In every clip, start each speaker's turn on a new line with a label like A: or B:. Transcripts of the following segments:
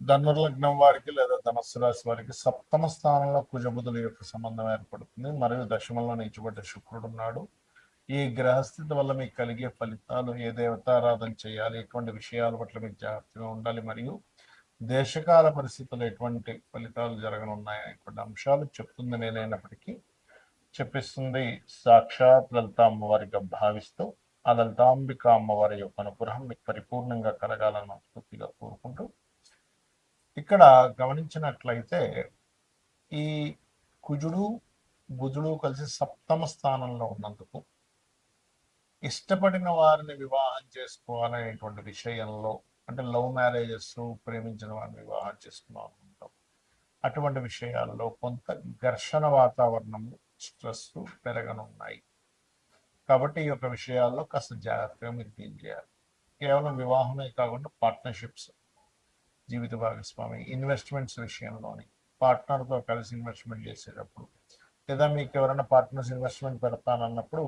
A: ధనుర్లగ్నం వారికి లేదా ధనస్సు రాశి వారికి సప్తమ స్థానంలో కుజబుధుల యొక్క సంబంధం ఏర్పడుతుంది. మరియు దశమంలో నీచబడ్డ శుక్రుడు ఉన్నాడు. ఈ గ్రహస్థితి వల్ల మీకు కలిగే ఫలితాలు, ఏ దేవతారాధన చేయాలి, ఎటువంటి విషయాల పట్ల మీకు జాగ్రత్తగా ఉండాలి, మరియు దేశకాల పరిస్థితులు ఎటువంటి ఫలితాలు జరగనున్నాయి అనేటువంటి అంశాలు చెప్తుంది నేనైనప్పటికీ చెప్పిస్తుంది సాక్షాత్ లలిత అమ్మవారిగా భావిస్తూ ఆ లలితాంబిక అమ్మవారి యొక్క అనుగ్రహం మీకు పరిపూర్ణంగా కలగాలని మనస్ఫూర్తిగా కోరుకుంటూ, ఇక్కడ గమనించినట్లయితే ఈ కుజుడు బుధుడు కలిసి సప్తమ స్థానంలో ఉన్నందుకు ఇష్టపడిన వారిని వివాహం చేసుకోవాలనేటువంటి విషయంలో, అంటే లవ్ మ్యారేజెస్, ప్రేమించిన వారిని వివాహం చేసుకున్నాం అనుకుంటాం, అటువంటి విషయాల్లో కొంత ఘర్షణ వాతావరణం, స్ట్రెస్ పెరగనున్నాయి. కాబట్టి ఈ యొక్క విషయాల్లో కాస్త జాగ్రత్తగా మీరు డీల్ చేయాలి. కేవలం వివాహమే కాకుండా పార్ట్నర్షిప్స్, జీవిత భాగస్వామి, ఇన్వెస్ట్మెంట్స్ విషయంలోని పార్ట్నర్తో కలిసి ఇన్వెస్ట్మెంట్ చేసేటప్పుడు, లేదా మీకు ఎవరైనా పార్ట్నర్స్ ఇన్వెస్ట్మెంట్ పెడతానన్నప్పుడు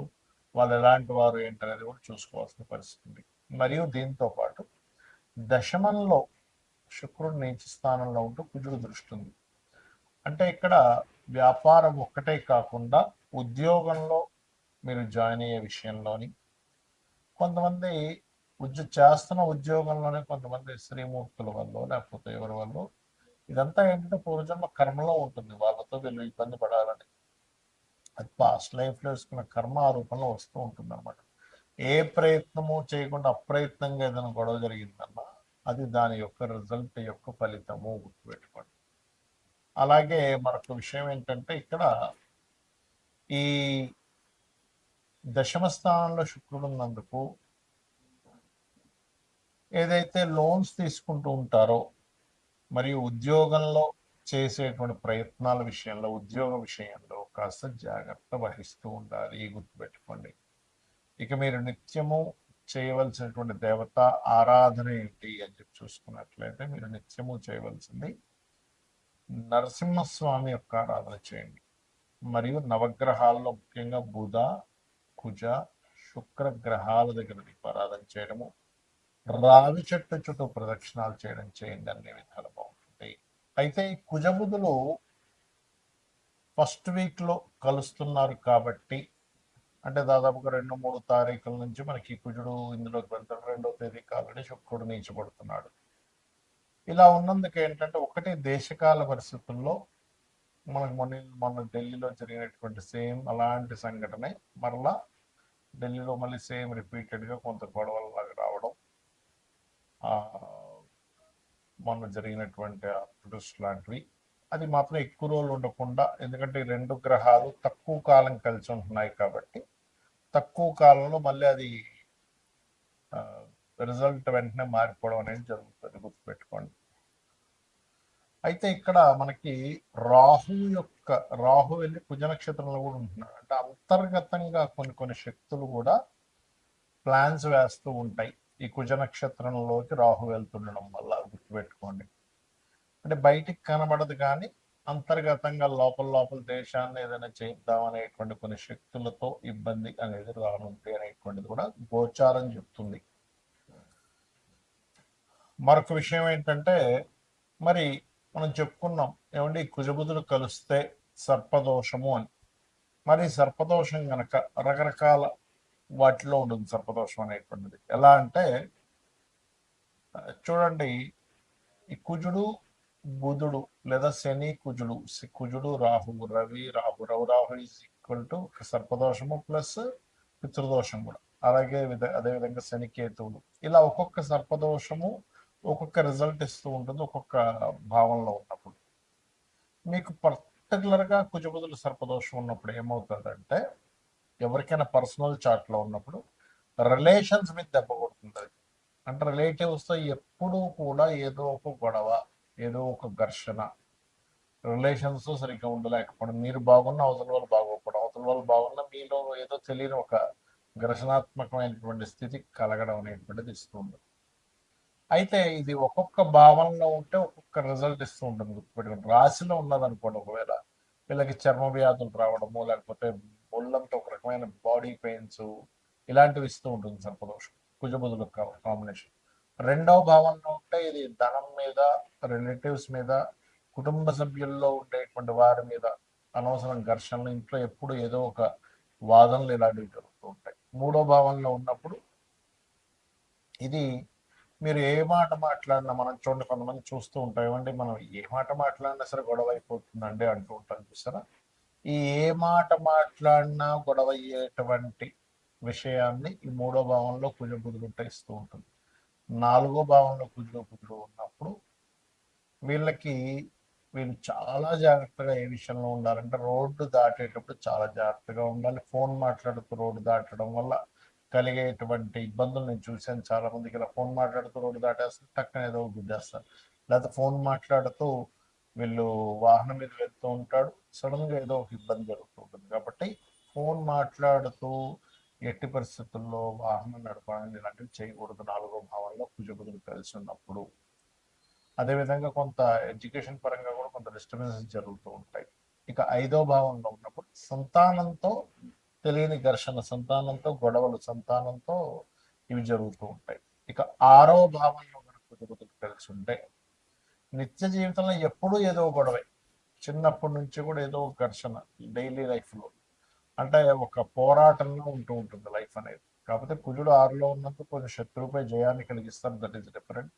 A: వాళ్ళు ఎలాంటి వారు ఏంటనేది కూడా చూసుకోవాల్సిన పరిస్థితి. మరియు దీంతో పాటు దశమంలో శుక్రుడు నీచ స్థానంలో ఉంటూ కుజుడు దృష్టి ఉంది. అంటే ఇక్కడ వ్యాపారం ఒక్కటే కాకుండా ఉద్యోగంలో మీరు జాయిన్ అయ్యే విషయంలోని కొంతమంది చేస్తున్న ఉద్యోగంలోనే కొంతమంది స్త్రీమూర్తుల వల్ల లేకపోతే ఎవరి వల్ల ఇదంతా ఏంటంటే పూర్వజన్మ కర్మలో ఉంటుంది, వాళ్ళతో వీళ్ళు ఇబ్బంది పడాలని. అది పాస్ట్ లైఫ్లో వేసుకున్న కర్మ ఆ రూపంలో వస్తూ ఉంటుంది అనమాట. ఏ ప్రయత్నము చేయకుండా అప్రయత్నంగా ఏదైనా గొడవ జరిగిందన్నా అది దాని యొక్క రిజల్ట్ యొక్క ఫలితము, గుర్తుపెట్టుకోండి. అలాగే మరొక విషయం ఏంటంటే ఇక్కడ ఈ దశమ స్థానంలో శుక్రుడు ఉన్నందుకు ఏదైతే లోన్స్ తీసుకుంటూ ఉంటారో మరియు ఉద్యోగంలో చేసేటువంటి ప్రయత్నాల విషయంలో, ఉద్యోగ విషయంలో కాస్త జాగ్రత్త వహిస్తూ ఉండాలి, గుర్తుపెట్టుకోండి. ఇక మీరు నిత్యము చేయవలసినటువంటి దేవత ఆరాధన ఏంటి అని చెప్పి చూసుకున్నట్లయితే మీరు నిత్యము చేయవలసింది నరసింహస్వామి యొక్క ఆరాధన చేయండి. మరియు నవగ్రహాల్లో ముఖ్యంగా బుధ, కుజ, శుక్ర గ్రహాల దగ్గర దీపారాధన చేయడము, రావి చెట్టు చుట్టూ ప్రదక్షిణాలు చేయడం చేయండి, అన్ని విధాలు బాగుంటుంది. అయితే ఈ కుజబుధులు ఫస్ట్ వీక్లో కలుస్తున్నారు కాబట్టి, అంటే దాదాపుగా 2-3 తారీఖుల నుంచి మనకి కుజుడు ఇందులోకి వెళ్తాడు. 2వ తేదీకి ఆల్రెడీ శుక్రుడు నీచబడుతున్నాడు. ఇలా ఉన్నందుకు ఏంటంటే ఒకటి దేశకాల పరిస్థితుల్లో మనకు మొన్న ఢిల్లీలో జరిగినటువంటి సేమ్ అలాంటి సంఘటనే మరలా ఢిల్లీలో మళ్ళీ సేమ్ రిపీటెడ్గా కొంత గొడవలాగా రావడం, మొన్న జరిగినటువంటి ప్రొటెస్ట్ లాంటివి. అది మాత్రం ఎక్కువ రోజులు ఉండకుండా, ఎందుకంటే 2 గ్రహాలు తక్కువ కాలం కలిసి ఉంటున్నాయి కాబట్టి తక్కువ కాలంలో మళ్ళీ అది రిజల్ట్ వెంటనే మారిపోవడం అనేది జరుగుతుంది, గుర్తుపెట్టుకోండి. అయితే ఇక్కడ మనకి రాహు వెళ్ళి కుజ నక్షత్రంలో కూడా ఉంటున్నాడు. అంటే అంతర్గతంగా కొన్ని శక్తులు కూడా ప్లాన్స్ వేస్తూ ఉంటాయి ఈ కుజ నక్షత్రంలోకి రాహు వెళ్తుండడం వల్ల, గుర్తుపెట్టుకోండి. అంటే బయటికి కనబడదు కానీ అంతర్గతంగా లోపల దేశాన్ని ఏదైనా చేద్దాం అనేటువంటి కొన్ని శక్తులతో ఇబ్బంది అనేది రానుంది అనేటువంటిది కూడా గోచారం చెప్తుంది. మరొక విషయం ఏంటంటే, మరి మనం చెప్పుకున్నాం ఏమండి కుజబుధులు కలిస్తే సర్పదోషము అని. మరి సర్పదోషం గనక రకరకాల వాటిలో ఉంటుంది. సర్పదోషం అనేటువంటిది ఎలా అంటే చూడండి, ఈ కుజుడు బుధుడు లేదా శని కుజుడు, కుజుడు Rahu, Ravi Rahu, Rahu is equal to సర్పదోషము ప్లస్ పితృదోషం కూడా. అలాగే అదేవిధంగా శని కేతువులు, ఇలా ఒక్కొక్క సర్పదోషము ఒక్కొక్క రిజల్ట్ ఇస్తూ ఉంటుంది ఒక్కొక్క భావంలో ఉన్నప్పుడు. మీకు పర్టికులర్గా కుజబుధులు సర్పదోషం ఉన్నప్పుడు ఏమవుతుందంటే, ఎవరికైనా పర్సనల్ చాట్లో ఉన్నప్పుడు రిలేషన్స్ మీద దెబ్బ కొడుతుంది. అంటే రిలేటివ్స్తో ఎప్పుడూ కూడా ఏదో ఒక గొడవ, ఏదో ఒక ఘర్షణ, రిలేషన్స్ సరిగ్గా ఉండలేకపోవడం, మీరు బాగున్న అవతల వాళ్ళు బాగోకపోవడం, అవతల వాళ్ళు బాగున్న మీలో ఏదో తెలియని ఒక ఘర్షణాత్మకమైనటువంటి స్థితి కలగడం అనేటువంటిది ఇస్తూ ఉంటుంది. అయితే ఇది ఒక్కొక్క భావనలో ఉంటే ఒక్కొక్క రిజల్ట్ ఇస్తూ ఉంటుంది, గుర్తుపెట్టుకోండి. రాశిలో ఉన్నదనుకోండి, ఒకవేళ వీళ్ళకి చర్మ వ్యాధులు రావడము, లేకపోతే ఒళ్ళంతా ఒక రకమైన బాడీ పెయిన్స్ ఇలాంటివి ఇస్తూ ఉంటుంది సర్పదోషం, కుజబుధుల కాంబినేషన్. రెండవ భావంలో ఉంటే ఇది ధనం మీద, రిలేటివ్స్ మీద, కుటుంబ సభ్యుల్లో ఉండేటువంటి వారి మీద అనవసరం ఘర్షణలు, ఇంట్లో ఎప్పుడు ఏదో ఒక వాదనలు ఇలాంటివి జరుగుతూ ఉంటాయి. మూడో భావంలో ఉన్నప్పుడు ఇది మీరు ఏ మాట మాట్లాడినా, మనం చూడండి కొంతమంది చూస్తూ ఉంటాం, ఏమంటే మనం ఏ మాట మాట్లాడినా సరే గొడవ అయిపోతుందండి అంటూ ఉంటాం చూసారా. ఈ ఏ మాట మాట్లాడినా గొడవ అయ్యేటువంటి విషయాన్ని ఈ మూడో భావంలో కుజబుధులు ఇస్తూ ఉంటుంది. నాలుగో భావంలో కుజుడు ఉన్నప్పుడు వీళ్ళకి వీళ్ళు చాలా జాగ్రత్తగా ఏ విషయంలో ఉండాలంటే రోడ్డు దాటేటప్పుడు చాలా జాగ్రత్తగా ఉండాలి. ఫోన్ మాట్లాడుతూ రోడ్డు దాటడం వల్ల కలిగేటువంటి ఇబ్బందులు నేను చూశాను. చాలా మందికి ఇలా ఫోన్ మాట్లాడుతూ రోడ్డు దాటేస్తారు, టక్కన ఏదో గుద్దేస్తారు. లేకపోతే ఫోన్ మాట్లాడుతూ వీళ్ళు వాహనం మీద వెళ్తూ ఉంటాడు, సడన్గా ఏదో ఒక ఇబ్బంది జరుగుతూ ఉంటుంది. కాబట్టి ఫోన్ మాట్లాడుతూ ఎట్టి పరిస్థితుల్లో వాహనం నడపడానికి ఇలాంటివి చేయకూడదు నాలుగో భావంలో కుజబుధులు కలిసి ఉన్నప్పుడు. అదేవిధంగా కొంత ఎడ్యుకేషన్ పరంగా కూడా కొంత డిస్టర్బెన్సెస్ జరుగుతూ ఉంటాయి. ఇక ఐదో భావంలో ఉన్నప్పుడు సంతానంతో తెలియని ఘర్షణ, సంతానంతో గొడవలు, సంతానంతో ఇవి జరుగుతూ ఉంటాయి. ఇక ఆరో భావంలో కనుక కుజబుధులు కలిసి ఉంటే నిత్య జీవితంలో ఎప్పుడూ ఏదో గొడవే, చిన్నప్పటి నుంచి కూడా ఏదో ఘర్షణ డైలీ లైఫ్లో, అంటే ఒక పోరాటంలో ఉంటూ ఉంటుంది లైఫ్ అనేది. కాకపోతే కుజుడు ఆరులో ఉన్నందుకు కొంచెం శత్రువుపై జయాన్ని కలిగిస్తారు, దట్ ఈస్ డిఫరెంట్.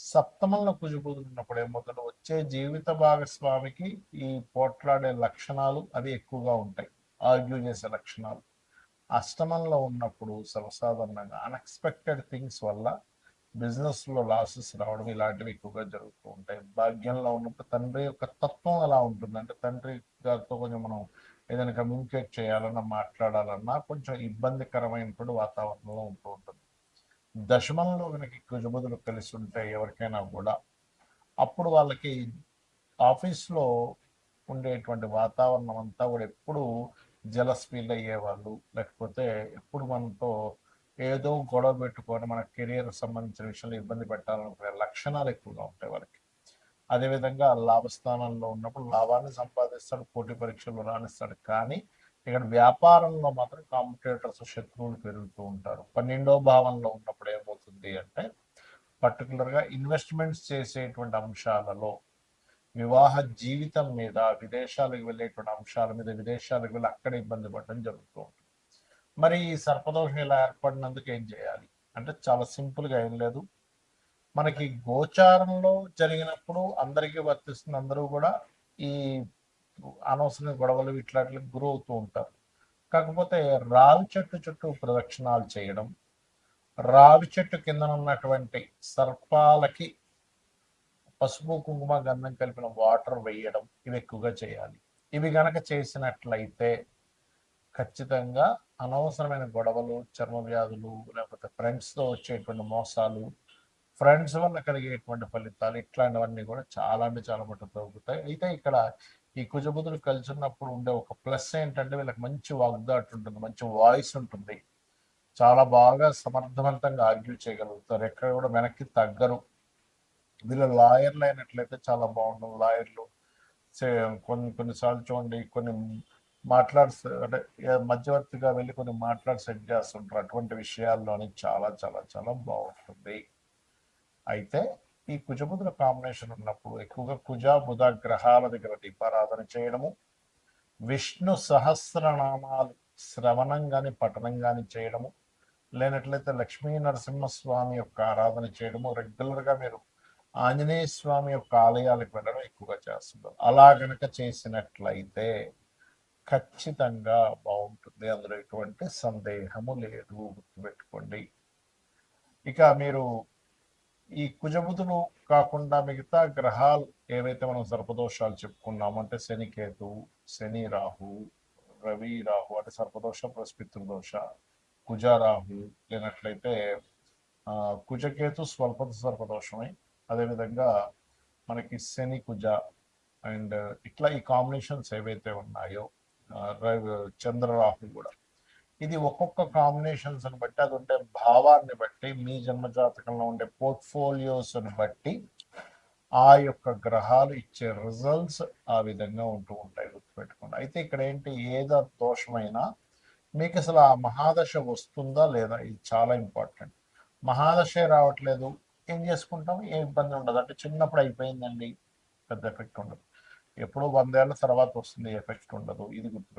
A: సప్తమంలో కుజుబుధులు ఉన్నప్పుడు ఏమవుతుందో వచ్చే జీవిత భాగస్వామికి ఈ పోట్లాడే లక్షణాలు అవి ఎక్కువగా ఉంటాయి, ఆర్గ్యూ చేసే లక్షణాలు. అష్టమంలో ఉన్నప్పుడు సర్వసాధారణంగా అన్ఎక్స్పెక్టెడ్ థింగ్స్ వల్ల బిజినెస్లో లాసెస్ రావడం ఇలాంటివి ఎక్కువగా జరుగుతూ ఉంటాయి. భాగ్యంలో ఉన్నప్పుడు తండ్రి యొక్క తత్వం ఎలా ఉంటుంది అంటే తండ్రి గారితో కొంచెం మనం ఏదైనా కమ్యూనికేట్ చేయాలన్నా మాట్లాడాలన్నా కొంచెం ఇబ్బందికరమైనటువంటి వాతావరణంలో ఉంటూ ఉంటుంది. దశమంలో కనుక కుజబుధులు కలిసి ఉంటే ఎవరికైనా కూడా అప్పుడు వాళ్ళకి ఆఫీస్లో ఉండేటువంటి వాతావరణం అంతా కూడా ఎప్పుడు జలస్ ఫీల్ అయ్యేవాళ్ళు, లేకపోతే ఎప్పుడు మనతో ఏదో గొడవ పెట్టుకొని మన కెరియర్ సంబంధించిన విషయంలో ఇబ్బంది పెట్టాలనుకునే లక్షణాలు ఎక్కువగా ఉంటాయి వాళ్ళకి. అదేవిధంగా లాభస్థానంలో ఉన్నప్పుడు లాభాన్ని సంపాదిస్తాడు, పోటీ పరీక్షలు రాణిస్తాడు. కానీ ఇక్కడ వ్యాపారంలో మాత్రం కాంపిటేటర్స్, శత్రువులు పెరుగుతూ ఉంటారు. 12వ భావంలో ఉన్నప్పుడు ఏమవుతుంది అంటే పర్టికులర్గా ఇన్వెస్ట్మెంట్స్ చేసేటువంటి అంశాలలో, వివాహ జీవితం మీద, విదేశాలకు వెళ్ళేటువంటి అంశాల మీద, విదేశాలకు వెళ్ళి అక్కడ ఇబ్బంది పడడం జరుగుతూ ఉంటుంది. మరి ఈ సర్పదోషం ఇలా ఏర్పడినందుకు ఏం చేయాలి అంటే చాలా సింపుల్గా ఏం లేదు. మనకి గోచారంలో జరిగినప్పుడు అందరికీ వర్తిస్తుంది, అందరూ కూడా ఈ అనవసరమైన గొడవలు ఇట్లాంటికి గురవుతూ ఉంటారు. కాకపోతే రావి చెట్టు చుట్టూ ప్రదక్షిణాలు చేయడం, రావి చెట్టు కింద ఉన్నటువంటి సర్పాలకి పసుపు కుంకుమ గంధం కలిపిన వాటర్ వేయడం, ఇవి ఎక్కువగా చేయాలి. ఇవి గనక చేసినట్లయితే ఖచ్చితంగా అనవసరమైన గొడవలు, చర్మ వ్యాధులు, లేకపోతే ఫ్రెండ్స్తో వచ్చేటువంటి మోసాలు, ఫ్రెండ్స్ వల్ల కలిగేటువంటి ఫలితాలు ఇట్లాంటివన్నీ కూడా చాలా అంటే చాలా మటుకు తగ్గుతాయి. అయితే ఇక్కడ ఈ కుజబుధులు కలిసి ఉన్నప్పుడు ఉండే ఒక ప్లస్ ఏంటంటే వీళ్ళకి మంచి వాగ్దాటు ఉంటుంది, మంచి వాయిస్ ఉంటుంది, చాలా బాగా సమర్థవంతంగా ఆర్గ్యూ చేయగలుగుతారు, ఎక్కడ కూడా వెనక్కి తగ్గరు. వీళ్ళు లాయర్లు అయినట్లయితే చాలా బాగుంటుంది. లాయర్లు కొన్నిసార్లు చూడండి, కొన్ని అంటే మధ్యవర్తిగా వెళ్ళి కొన్ని మాట్లాడి సెట్ చేస్తుంటారు. అటువంటి విషయాల్లోని చాలా చాలా చాలా బాగుంటుంది. అయితే ఈ కుజబుధుల కాంబినేషన్ ఉన్నప్పుడు ఎక్కువగా కుజ బుధ గ్రహాల దగ్గర దీపారాధన చేయడము, విష్ణు సహస్రనామాలు శ్రవణం కానీ పఠనం కానీ చేయడము, లేనట్లయితే లక్ష్మీ నరసింహస్వామి యొక్క ఆరాధన చేయడము, రెగ్యులర్గా మీరు ఆంజనేయ స్వామి యొక్క ఆలయాలకు వెళ్ళడం ఎక్కువగా చేస్తున్నారు. అలా గనక చేసినట్లయితే ఖచ్చితంగా బాగుంటుంది, అందులో ఎటువంటి సందేహము లేదు, గుర్తుపెట్టుకోండి. ఇక మీరు ఈ కుజబుధులు కాకుండా మిగతా గ్రహాలు ఏవైతే మనం సర్పదోషాలు చెప్పుకున్నామో అంటే శనికేతు, శని రాహు, రవి రాహు అంటే సర్పదోష ప్లస్ పితృదోష, కుజారాహు, లేనట్లయితే కుజకేతు స్వల్ప సర్పదోషమే, అదేవిధంగా మనకి శని కుజ అండ్ ఇట్లా ఈ కాంబినేషన్స్ ఏవైతే ఉన్నాయో, చంద్రరాహు కూడా, ఇది ఒక్కొక్క కాంబినేషన్స్ అని బట్టి, అది ఉండే భావాన్ని బట్టి, మీ జన్మజాతకంలో ఉండే పోర్ట్ఫోలియోస్ని బట్టి ఆ యొక్క గ్రహాలు ఇచ్చే రిజల్ట్స్ ఆ విధంగా ఉంటూ ఉంటాయి, గుర్తుపెట్టుకోండి. అయితే ఇక్కడ ఏంటి, ఏదో దోషమైనా మీకు అసలు ఆ మహాదశ వస్తుందా లేదా, ఇది చాలా ఇంపార్టెంట్. మహాదశ రావట్లేదు, ఏం చేసుకుంటాం, ఏ ఇబ్బంది ఉండదు. అంటే చిన్నప్పుడు అయిపోయిందండి, పెద్ద ఎఫెక్ట్ ఉండదు. ఎప్పుడో 100 ఏళ్ల తర్వాత వస్తుంది, ఎఫెక్ట్ ఉండదు. ఇది గుర్తు